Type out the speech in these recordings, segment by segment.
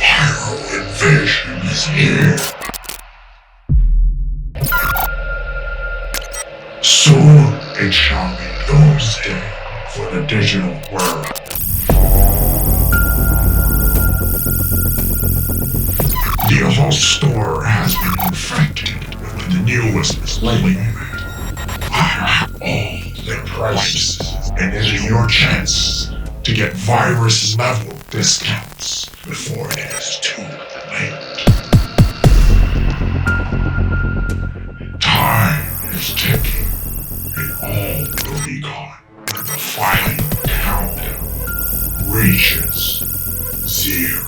Viral Invasion is here. Soon it shall be doomsday for the digital world. The AVAULT store has been infected with the newest playmat. I have all the prices, and it is your chance to get virus level discounts before it is too late. Time is ticking, and all will be gone when the final countdown reaches 0.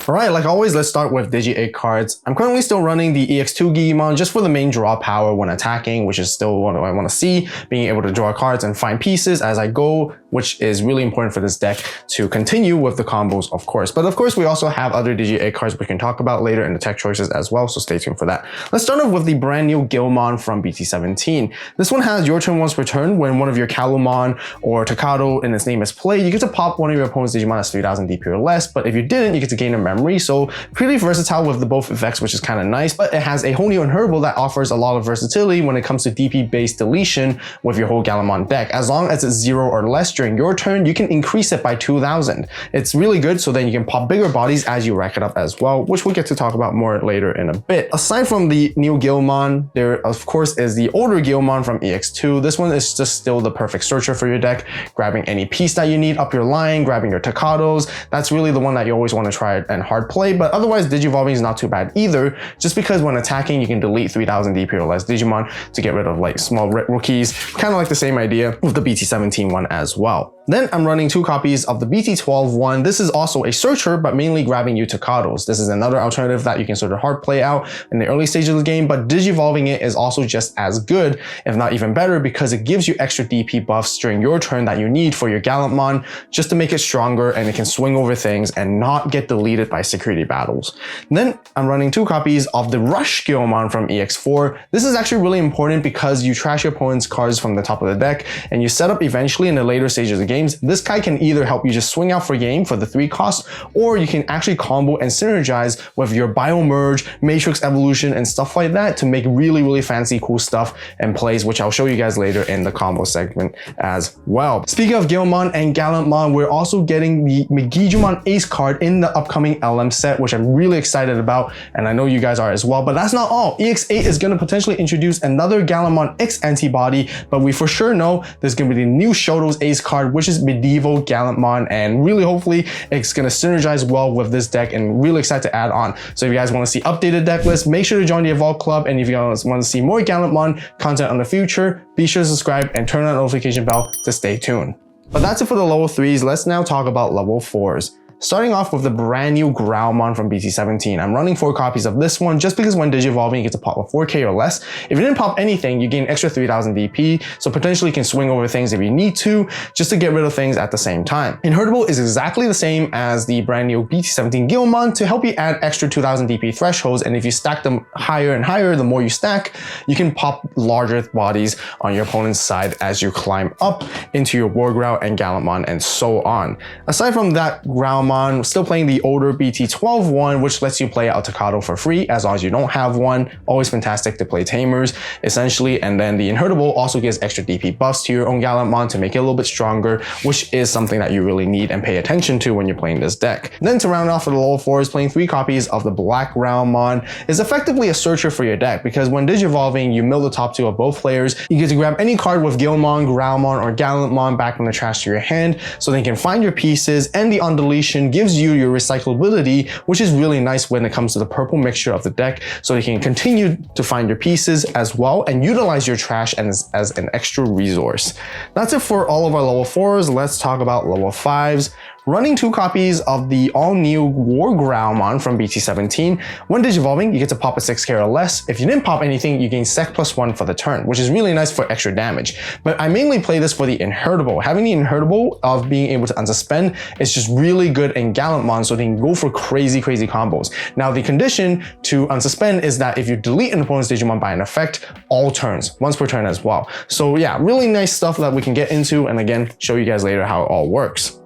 Alright, like always, let's start with Digi-Egg cards. I'm currently still running the EX2 Digimon just for the main draw power when attacking, which is still what I want to see, being able to draw cards and find pieces as I go, which is really important for this deck to continue with the combos, of course. But of course, we also have other Digi-Egg cards we can talk about later in the tech choices as well, so stay tuned for that. Let's start off with the brand new Gallantmon from BT17. This one has your turn once per turn. When one of your Gallantmon or Tocado in its name is played, you get to pop one of your opponent's Digimon as 3000 DP or less, but if you didn't, you get to gain a memory, so pretty versatile with the both effects, which is kind of nice, but it has a whole new inheritable that offers a lot of versatility when it comes to DP based deletion with your whole Gallantmon deck. As long as it's 0 or less during your turn, you can increase it by 2000. It's really good, so then you can pop bigger bodies as you rack it up as well, which we'll get to talk about more later in a bit. Aside from the new Gallantmon, there of course is the older Gallantmon from EX2. This one is just still the perfect searcher for your deck, grabbing any piece that you need up your line, grabbing your Tocados. That's really the one that you always want to try and hard play, but otherwise Digivolving is not too bad either, just because when attacking you can delete 3000 DP or less Digimon to get rid of like small rookies, kind of like the same idea with the BT17 one as well. Then I'm running 2 copies of the BT12 one. This is also a searcher, but mainly grabbing you Tocados. This is another alternative that you can sort of hard play out in the early stages of the game, but Digivolving it is also just as good, if not even better, because it gives you extra DP buffs during your turn that you need for your Gallantmon, just to make it stronger, and it can swing over things and not get deleted by security battles. Then I'm running 2 copies of the Rush Gallantmon from EX4. This is actually really important because you trash your opponent's cards from the top of the deck, and you set up eventually in the later stages of the games. This guy can either help you just swing out for game for the 3 costs, or you can actually combo and synergize with your Biomerge, Matrix Evolution, and stuff like that to make really fancy cool stuff and plays, which I'll show you guys later in the combo segment as well. Speaking of Gallantmon and Gallantmon, we're also getting the Megidramon ACE card in the upcoming LM set, which I'm really excited about, and I know you guys are as well. But that's not all. EX8 is going to potentially introduce another Gallantmon X antibody, but we for sure know there's going to be the new Shoto's ACE card, which is Medieval Gallantmon, and really hopefully it's going to synergize well with this deck, and really excited to add on. So if you guys want to see updated deck lists, make sure to join the AVAULT Club, and if you guys want to see more Gallantmon content in the future, be sure to subscribe and turn on the notification bell to stay tuned. But that's it for the level 3s. Let's now talk about level 4s. Starting off with the brand new Growlmon from BT17. I'm running 4 copies of this one just because when Digivolving you get to pop a 4K or less. If you didn't pop anything, you gain extra 3000 DP, so potentially you can swing over things if you need to, just to get rid of things at the same time. Inheritable is exactly the same as the brand new BT17 Gallantmon to help you add extra 2000 DP thresholds, and if you stack them higher and higher, the more you stack, you can pop larger bodies on your opponent's side as you climb up into your Wargrowl and Gallantmon and so on. Aside from that Growlmon, still playing the older BT12 one, which lets you play out Tocado for free as long as you don't have one. Always fantastic to play Tamers, essentially. And then the Inheritable also gives extra DP buffs to your own Gallantmon to make it a little bit stronger, which is something that you really need and pay attention to when you're playing this deck. Then to round off for the level 4s, playing 3 copies of the Black Growlmon is effectively a searcher for your deck, because when Digivolving, you mill the top 2 of both players. You get to grab any card with Gilmon, Growlmon, or Gallantmon back from the trash to your hand, so they can find your pieces, and the on deletion gives you your recyclability, which is really nice when it comes to the purple mixture of the deck, so you can continue to find your pieces as well and utilize your trash as an extra resource. That's it for all of our level 4s. Let's talk about level 5s. Running 2 copies of the all-new War Growlmon from BT17, when digivolving, you get to pop a 6k or less. If you didn't pop anything, you gain sec +1 for the turn, which is really nice for extra damage. But I mainly play this for the inheritable. Having the inheritable of being able to unsuspend is just really good in Gallantmon, so they can go for crazy combos. Now, the condition to unsuspend is that if you delete an opponent's Digimon by an effect, all turns, once per turn as well. So yeah, really nice stuff that we can get into, and again, show you guys later how it all works.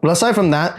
But aside from that,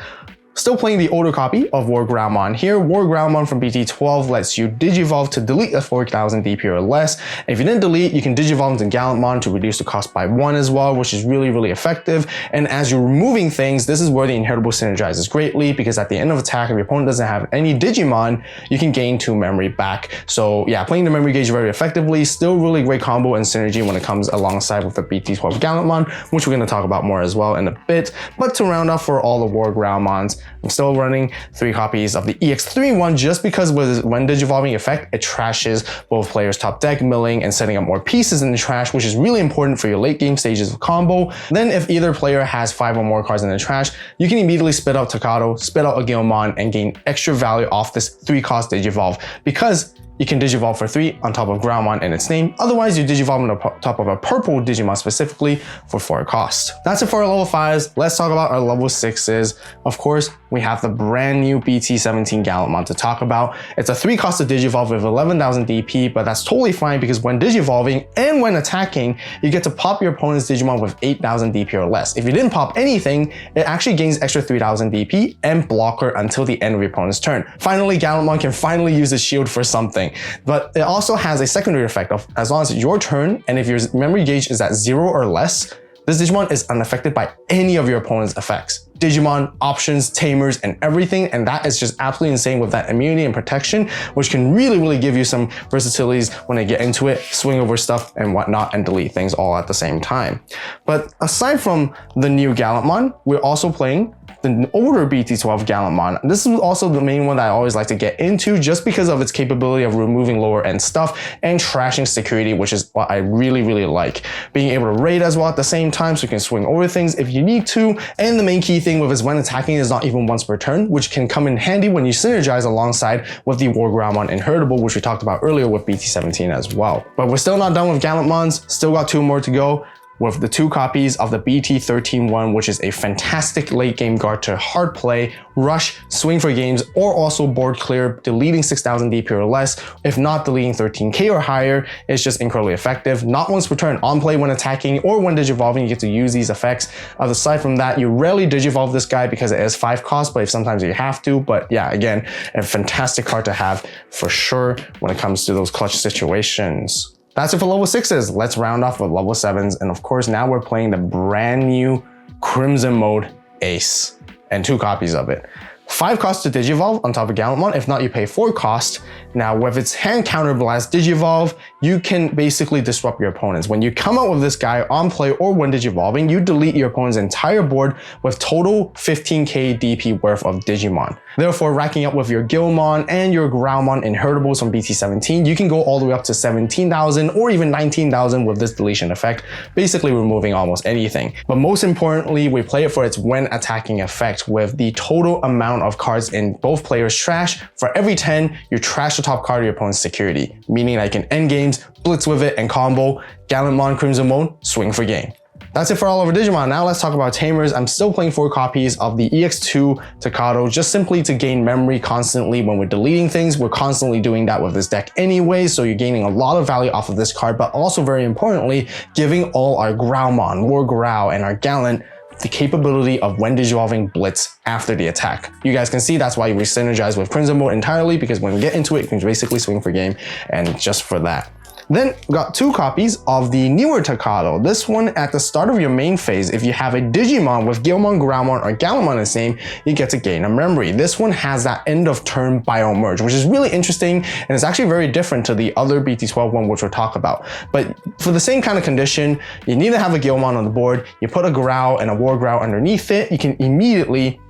still playing the older copy of War Growlmon here. War Growlmon from BT12 lets you digivolve to delete a 4000 DP or less. And if you didn't delete, you can digivolve into Gallantmon to reduce the cost by 1 as well, which is really effective. And as you're removing things, this is where the inheritable synergizes greatly, because at the end of attack, if your opponent doesn't have any Digimon, you can gain 2 memory back. So yeah, playing the memory gauge very effectively, still really great combo and synergy when it comes alongside with the BT12 Gallantmon, which we're going to talk about more as well in a bit. But to round off for all the War Growlmons, I'm still running 3 copies of the EX3 one just because when digivolving effect, it trashes both players' top deck, milling and setting up more pieces in the trash, which is really important for your late game stages of combo. Then if either player has 5 or more cards in the trash, you can immediately spit out Takado, spit out a Gallantmon, and gain extra value off this 3 cost digivolve, because you can digivolve for 3 on top of Growlmon in its name. Otherwise, you digivolve on top of a purple Digimon specifically for 4 cost. That's it for our level 5s. Let's talk about our level 6s. Of course, we have the brand new BT17 Gallantmon to talk about. It's a 3 cost to digivolve with 11,000 DP, but that's totally fine because when digivolving and when attacking, you get to pop your opponent's Digimon with 8,000 DP or less. If you didn't pop anything, it actually gains extra 3,000 DP and blocker until the end of your opponent's turn. Finally, Gallantmon can finally use a shield for something. But it also has a secondary effect of, as long as it's your turn and if your memory gauge is at 0 or less, this Digimon is unaffected by any of your opponent's effects. Digimon, options, tamers, and everything, and that is just absolutely insane with that immunity and protection, which can really give you some versatilities when they get into it, swing over stuff and whatnot, and delete things all at the same time. But aside from the new Gallantmon, we're also playing the older BT12 Gallantmon. This is also the main one that I always like to get into just because of its capability of removing lower end stuff and trashing security, which is what I really like. Being able to raid as well at the same time, so you can swing over things if you need to. And the main key thing with is when attacking is not even once per turn, which can come in handy when you synergize alongside with the War Growlmon Inheritable, which we talked about earlier with BT17 as well. But we're still not done with Gallantmons, still got 2 more to go, with the 2 copies of the BT13 one, which is a fantastic late game guard to hard play, rush, swing for games, or also board clear, deleting 6,000 DP or less. If not deleting 13k or higher, it's just incredibly effective. Not once per turn, on play when attacking or when digivolving, you get to use these effects. Aside from that, you rarely digivolve this guy because it is 5 cost, but if sometimes you have to. But yeah, again, a fantastic card to have for sure when it comes to those clutch situations. That's it for level 6s. Let's round off with level 7s. And of course, now we're playing the brand new Crimson Mode Ace and 2 copies of it. 5 cost to digivolve on top of Gallantmon. If not, you pay 4 cost. Now, with its hand counter blast digivolve, you can basically disrupt your opponents. When you come out with this guy on play or when digivolving, you delete your opponent's entire board with total 15k DP worth of Digimon. Therefore, racking up with your Gallantmon and your Growlmon Inheritables from BT17, you can go all the way up to 17,000 or even 19,000 with this deletion effect, basically removing almost anything. But most importantly, we play it for its when attacking effect with the total amount of cards in both players' trash. For every 10, you trash the top card of your opponent's security, meaning that you can end games, blitz with it, and combo Gallantmon Crimson Mode, swing for game. That's it for all over Digimon. Now let's talk about Tamers. I'm still playing 4 copies of the EX2 Takado just simply to gain memory constantly. When we're deleting things, we're constantly doing that with this deck anyway, so you're gaining a lot of value off of this card, but also very importantly, giving all our Growlmon, War Growl, and our Gallant the capability of when digivolving blitz after the attack. You guys can see that's why we synergize with Crimson Mode entirely, because when we get into it, you can basically swing for game, and just for that. Then we got 2 copies of the newer Takado. This one at the start of your main phase, if you have a Digimon with Gallantmon, Growlmon, or Gallantmon the same, you get to gain a memory. This one has that end of turn bio merge, which is really interesting, and it's actually very different to the other BT12 one, which we'll talk about. But for the same kind of condition, you need to have a Gallantmon on the board, you put a Growl and a War Growl underneath it, you can immediately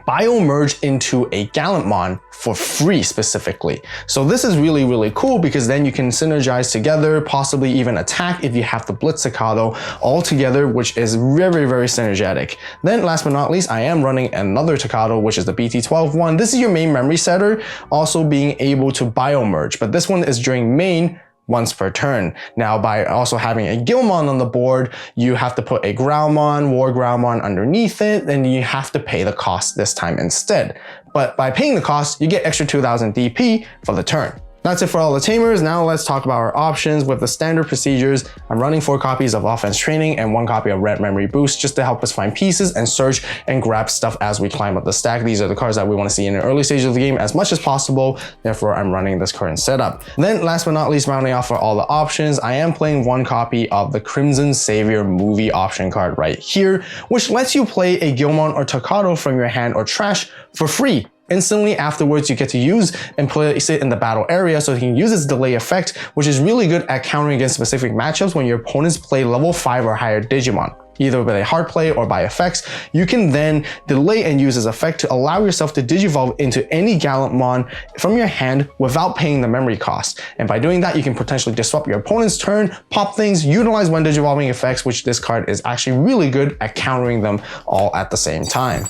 bio-merge into a Gallantmon for free specifically. So this is really, really cool because then you can synergize together, possibly even attack if you have the Blitz Staccato all together, which is very, very synergetic. Then last but not least, I am running another Staccato, which is the BT12 one. This is your main memory setter, also being able to bio-merge, but this one is during main once per turn. Now, by also having a Gillmon on the board, you have to put a Growlmon, War Growlmon underneath it, and you have to pay the cost this time instead. But by paying the cost, you get extra 2000 DP for the turn. That's it for all the Tamers. Now let's talk about our options. With the standard procedures, I'm running 4 copies of Offense Training and 1 copy of Red Memory Boost just to help us find pieces and search and grab stuff as we climb up the stack. These are the cards that we want to see in the early stages of the game as much as possible. Therefore, I'm running this current setup. Then last but not least, rounding off for all the options, I am playing 1 copy of the Crimson Savior movie option card right here, which lets you play a Gillmon or Staccato from your hand or trash for free. Instantly afterwards, you get to use and place it in the battle area so you can use its delay effect, which is really good at countering against specific matchups when your opponents play level 5 or higher Digimon. Either with a hard play or by effects, you can then delay and use this effect to allow yourself to digivolve into any Gallantmon from your hand without paying the memory cost. And by doing that, you can potentially disrupt your opponent's turn, pop things, utilize when digivolving effects, which this card is actually really good at countering them all at the same time.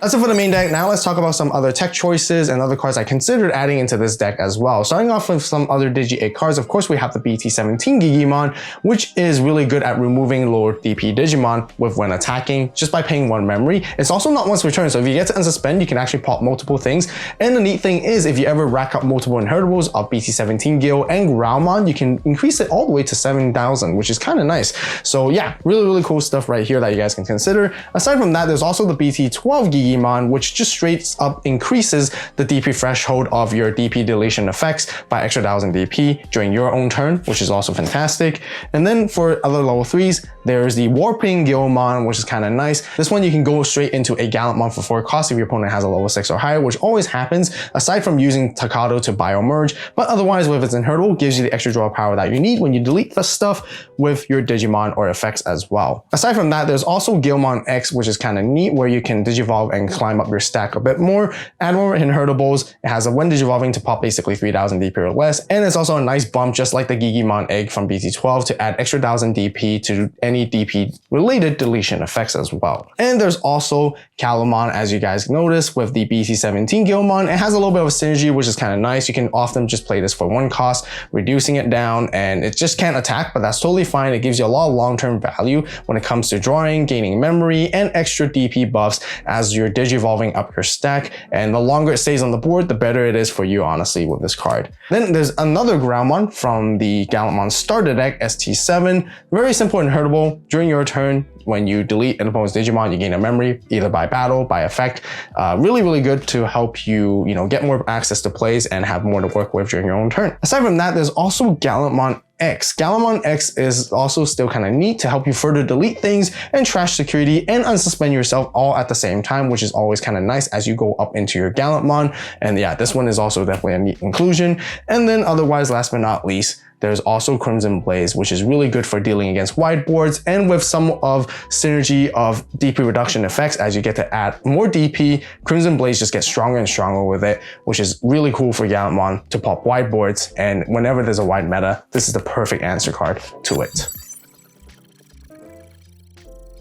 That's it for the main deck. Now let's talk about some other tech choices and other cards I considered adding into this deck as well. Starting off with some other Digi-Egg cards, of course we have the BT17 Digimon, which is really good at removing lower DP Digimon with when attacking just by paying 1 memory. It's also not once per turn, so if you get to unsuspend, you can actually pop multiple things. And the neat thing is, if you ever rack up multiple inheritables of BT17 Gil and Growlmon, you can increase it all the way to 7,000, which is kind of nice. So yeah, really, really cool stuff right here that you guys can consider. Aside from that, there's also the BT12 Digimon, which just straight up increases the DP threshold of your DP deletion effects by extra 1000 DP during your own turn, which is also fantastic. And then for other level 3s, there's the Warping Gilmon, which is kind of nice. This one you can go straight into a Gallantmon for 4 cost if your opponent has a level 6 or higher, which always happens aside from using Staccato to bio-merge. But otherwise, with its inheritable, gives you the extra draw power that you need when you delete the stuff with your Digimon or effects as well. Aside from that, there's also Gallantmon X, which is kind of neat, where you can digivolve and climb up your stack a bit more, add more inheritables. It has a when digivolving to pop basically 3000 DP or less, and it's also a nice bump just like the Digimon Egg from BT12 to add extra 1000 DP to any DP related deletion effects as well. And there's also Gallantmon, as you guys noticed with the BT17 Gilmon. It has a little bit of a synergy, which is kind of nice. You can often just play this for 1 cost, reducing it down, and it just can't attack, but that's totally fine. It gives you a lot of long-term value when it comes to drawing, gaining memory, and extra DP buffs as you're digivolving up your stack. And the longer it stays on the board, the better it is for you, honestly, with this card. Then there's another Growlmon from the Gallantmon starter deck, ST7. Very simple and inheritable. During your turn, when you delete an opponent's Digimon, you gain a memory, either by battle, by effect. Really, really good to help you, get more access to plays and have more to work with during your own turn. Aside from that, there's also Gallantmon X. Gallantmon X is also still kind of neat to help you further delete things and trash security and unsuspend yourself all at the same time, which is always kind of nice as you go up into your Gallantmon. And yeah, this one is also definitely a neat inclusion. And then otherwise, last but not least, there's also Crimson Blaze, which is really good for dealing against wide boards and with some of synergy of DP reduction effects. As you get to add more DP, Crimson Blaze just gets stronger and stronger with it, which is really cool for Gallantmon to pop wide boards. And whenever there's a wide meta, this is the perfect answer card to it.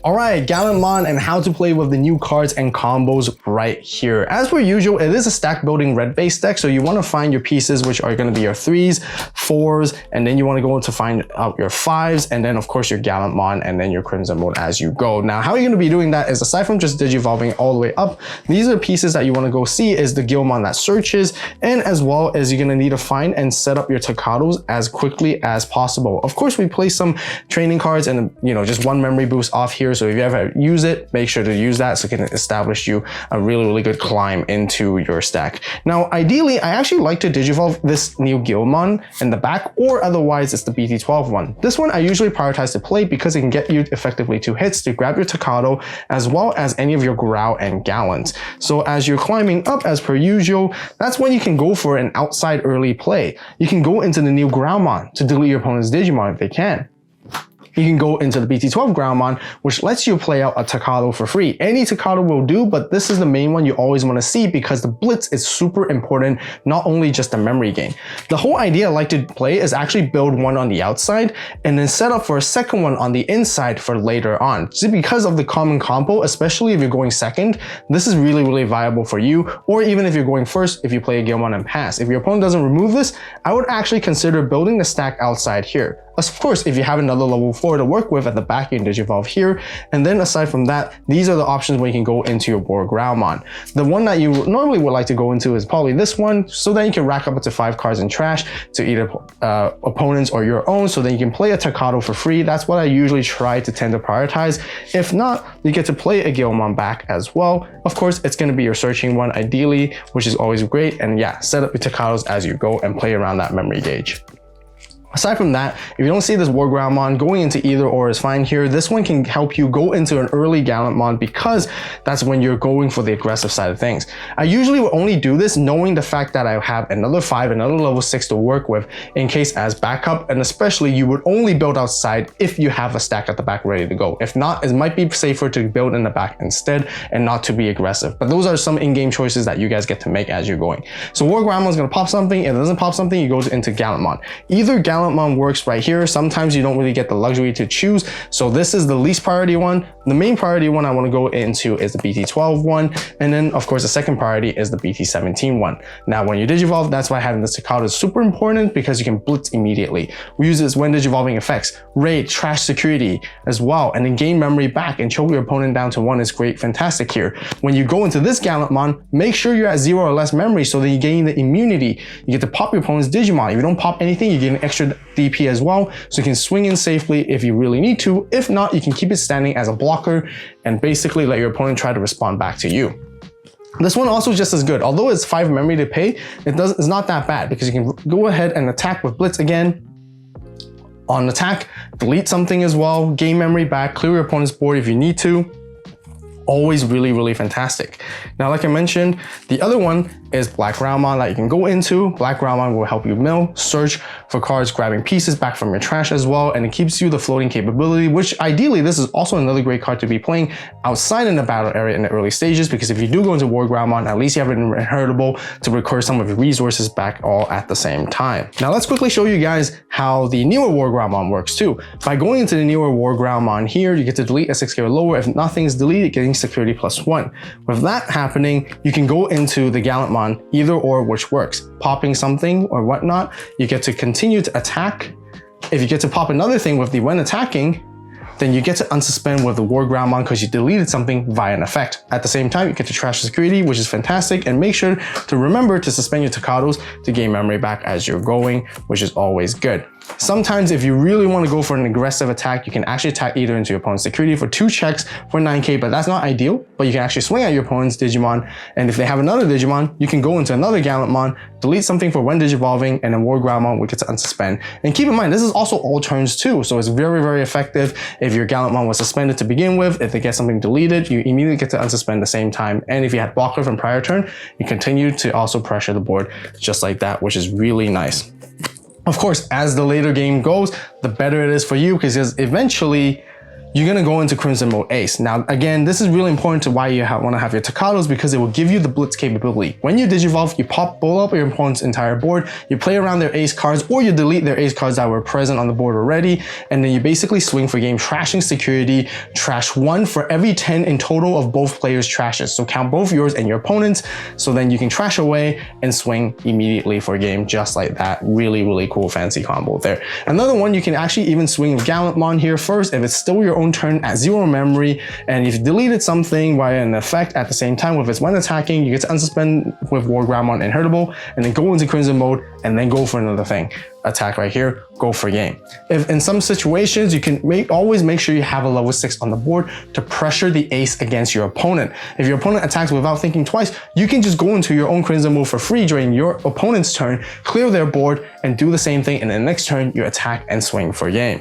Alright, Gallantmon and how to play with the new cards and combos right here. As per usual, it is a stack building red base deck, so you want to find your pieces, which are going to be your 3s, 4s, and then you want to go to find out your 5s, and then of course your Gallantmon, and then your Crimson mode as you go. Now, how you're going to be doing that is, aside from just digivolving all the way up, these are pieces that you want to go see is the Gilmon that searches, and as well as you're going to need to find and set up your Staccatos as quickly as possible. Of course, we place some training cards and just 1 memory boost off here. So if you ever use it, make sure to use that so it can establish you a really, really good climb into your stack. Now, ideally, I actually like to digivolve this new Gilmon in the back, or otherwise it's the BT12 one. This one I usually prioritize to play because it can get you effectively 2 hits to grab your Staccato as well as any of your Growl and Gallant. So as you're climbing up as per usual, that's when you can go for an outside early play. You can go into the new Growlmon to delete your opponent's Digimon if they can. you can go into the BT12 Gallantmon, which lets you play out a Takado for free. Any Takado will do, but this is the main one you always want to see because the blitz is super important, not only just the memory gain. The whole idea I like to play is actually build one on the outside and then set up for a second one on the inside for later on. Just because of the common combo, especially if you're going second, this is really viable for you, or even if you're going first, if you play a Gallantmon and pass. If your opponent doesn't remove this, I would actually consider building the stack outside here. Of course, if you have another level 4 to work with at the back, you can Digivolve here. And then aside from that, these are the options where you can go into your board Gallantmon. The one that you normally would like to go into is probably this one, so that you can rack up to 5 cards in trash to either opponents or your own, so then you can play a Takado for free. That's what I usually try to tend to prioritize. If not, you get to play a Gallantmon back as well. Of course, it's going to be your searching one ideally, which is always great. And yeah, set up your Takados as you go and play around that memory gauge. Aside from that, if you don't see this War Gallantmon, going into either or is fine here. This one can help you go into an early Gallantmon because that's when you're going for the aggressive side of things. I usually will only do this knowing the fact that I have another 5, another level 6 to work with in case as backup, and especially you would only build outside if you have a stack at the back ready to go. If not, it might be safer to build in the back instead and not to be aggressive. But those are some in-game choices that you guys get to make as you're going. So War Gallantmon is going to pop something. If it doesn't pop something, you go into Gallantmon. Either Gallantmon works right here. Sometimes you don't really get the luxury to choose. So this is the least priority one. The main priority one I want to go into is the BT12 one. And then of course the second priority is the BT17 one. Now when you Digivolve, that's why having this Takado is super important because you can blitz immediately. We use this when Digivolving effects, raid, trash security as well, and then gain memory back and choke your opponent down to 1 is great, fantastic here. When you go into this Gallantmon, make sure you're at 0 or less memory so that you gain the immunity. You get to pop your opponent's Digimon. If you don't pop anything, you get an extra DP as well, so you can swing in safely if you really need to. If not, you can keep it standing as a blocker and basically let your opponent try to respond back to you. This one also just as good. Although it's 5 memory to pay, it's not that bad because you can go ahead and attack with Blitz again. On attack, delete something as well, gain memory back, clear your opponent's board if you need to. Always really fantastic. Now, like I mentioned, the other one is Black Gallantmon that you can go into. Black Gallantmon will help you mill, search for cards, grabbing pieces back from your trash as well, and it keeps you the floating capability, which ideally this is also another great card to be playing outside in the battle area in the early stages, because if you do go into War Gallantmon, at least you have it inheritable to recur some of your resources back all at the same time. Now let's quickly show you guys how the newer War Gallantmon works too. By going into the newer War Gallantmon here, you get to delete a 6k or lower. If nothing is deleted, getting security +1. With that happening, you can go into the Gallantmon either or, which works. Popping something or whatnot, you get to continue to attack. If you get to pop another thing with the when attacking, then you get to unsuspend with the War Gallantmon because you deleted something via an effect. At the same time, you get to trash security, which is fantastic, and make sure to remember to suspend your Takados to gain memory back as you're going, which is always good. Sometimes if you really want to go for an aggressive attack, you can actually attack either into your opponent's security for 2 checks for 9k, but that's not ideal. But you can actually swing at your opponent's Digimon, and if they have another Digimon, you can go into another Gallantmon, delete something for when Digivolving, and then War Gallantmon will get to unsuspend. And keep in mind, this is also all turns too, so it's very effective. If your Gallantmon was suspended to begin with, if they get something deleted, you immediately get to unsuspend at the same time. And if you had blocker from prior turn, you continue to also pressure the board just like that, which is really nice. Of course, as the later game goes, the better it is for you, because eventually you're going to go into Crimson Ace. Now, again, this is really important to why you want to have your Takados, because it will give you the blitz capability. When you Digivolve, you blow up your opponent's entire board, you play around their ace cards, or you delete their ace cards that were present on the board already, and then you basically swing for game, trashing security, trash 1 for every 10 in total of both players' trashes. So count both yours and your opponent's, so then you can trash away and swing immediately for a game just like that. Really cool fancy combo there. Another one, you can actually even swing with Gallantmon here first if it's still your own turn at 0 memory, and if you deleted something via an effect at the same time with its when attacking, you get to unsuspend with War Gallantmon inheritable, and then go into Crimson mode, and then go for another thing. Attack right here, go for game. If in some situations, you can always make sure you have a level 6 on the board to pressure the ace against your opponent. If your opponent attacks without thinking twice, you can just go into your own Crimson mode for free during your opponent's turn, clear their board, and do the same thing, and the next turn you attack and swing for game.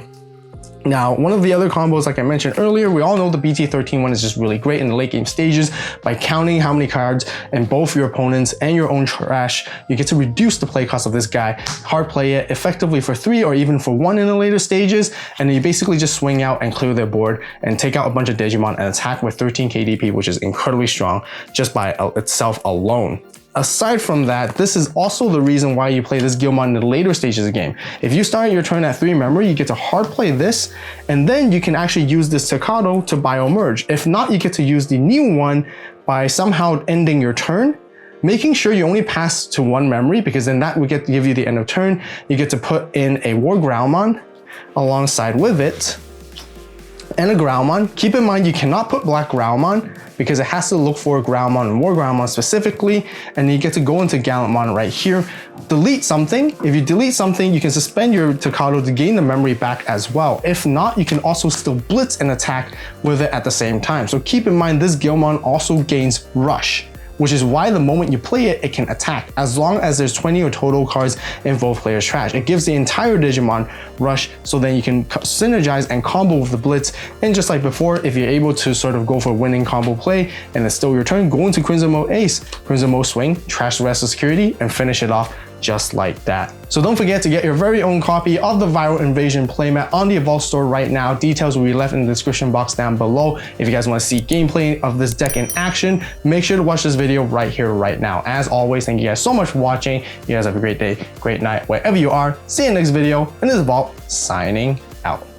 Now, one of the other combos, like I mentioned earlier, we all know the BT13 one is just really great in the late game stages. By counting how many cards in both your opponents and your own trash, you get to reduce the play cost of this guy, hard play it effectively for 3 or even for 1 in the later stages, and then you basically just swing out and clear their board and take out a bunch of Digimon and attack with 13 KDP, which is incredibly strong just by itself alone. Aside from that, this is also the reason why you play this Gallantmon in the later stages of the game. If you start your turn at 3 memory, you get to hard play this, and then you can actually use this Timecodes to bio-merge. If not, you get to use the new one by somehow ending your turn, making sure you only pass to 1 memory, because then that would give you the end of turn. You get to put in a War Gallantmon alongside with it, and a Gallantmon. Keep in mind, you cannot put Black Gallantmon because it has to look for Gallantmon and War Gallantmon specifically, and you get to go into Gallantmon right here. Delete something. If you delete something, you can suspend your Timecodes to gain the memory back as well. If not, you can also still blitz and attack with it at the same time. So keep in mind, this Gallantmon also gains Rush, which is why the moment you play it, it can attack, as long as there's 20 or total cards in both players' trash. It gives the entire Digimon Rush, so then you can synergize and combo with the Blitz. And just like before, if you're able to sort of go for winning combo play and it's still your turn, go into Crimson Mode Ace, Crimson Mode Swing, trash the rest of security, and finish it off just like that. So don't forget to get your very own copy of the Viral Invasion Playmat on the AVAULT store right now. Details will be left in the description box down below. If you guys want to see gameplay of this deck in action, make sure to watch this video right here, right now. As always, thank you guys so much for watching. You guys have a great day, great night, wherever you are. See you in the next video, and this is AVAULT signing out.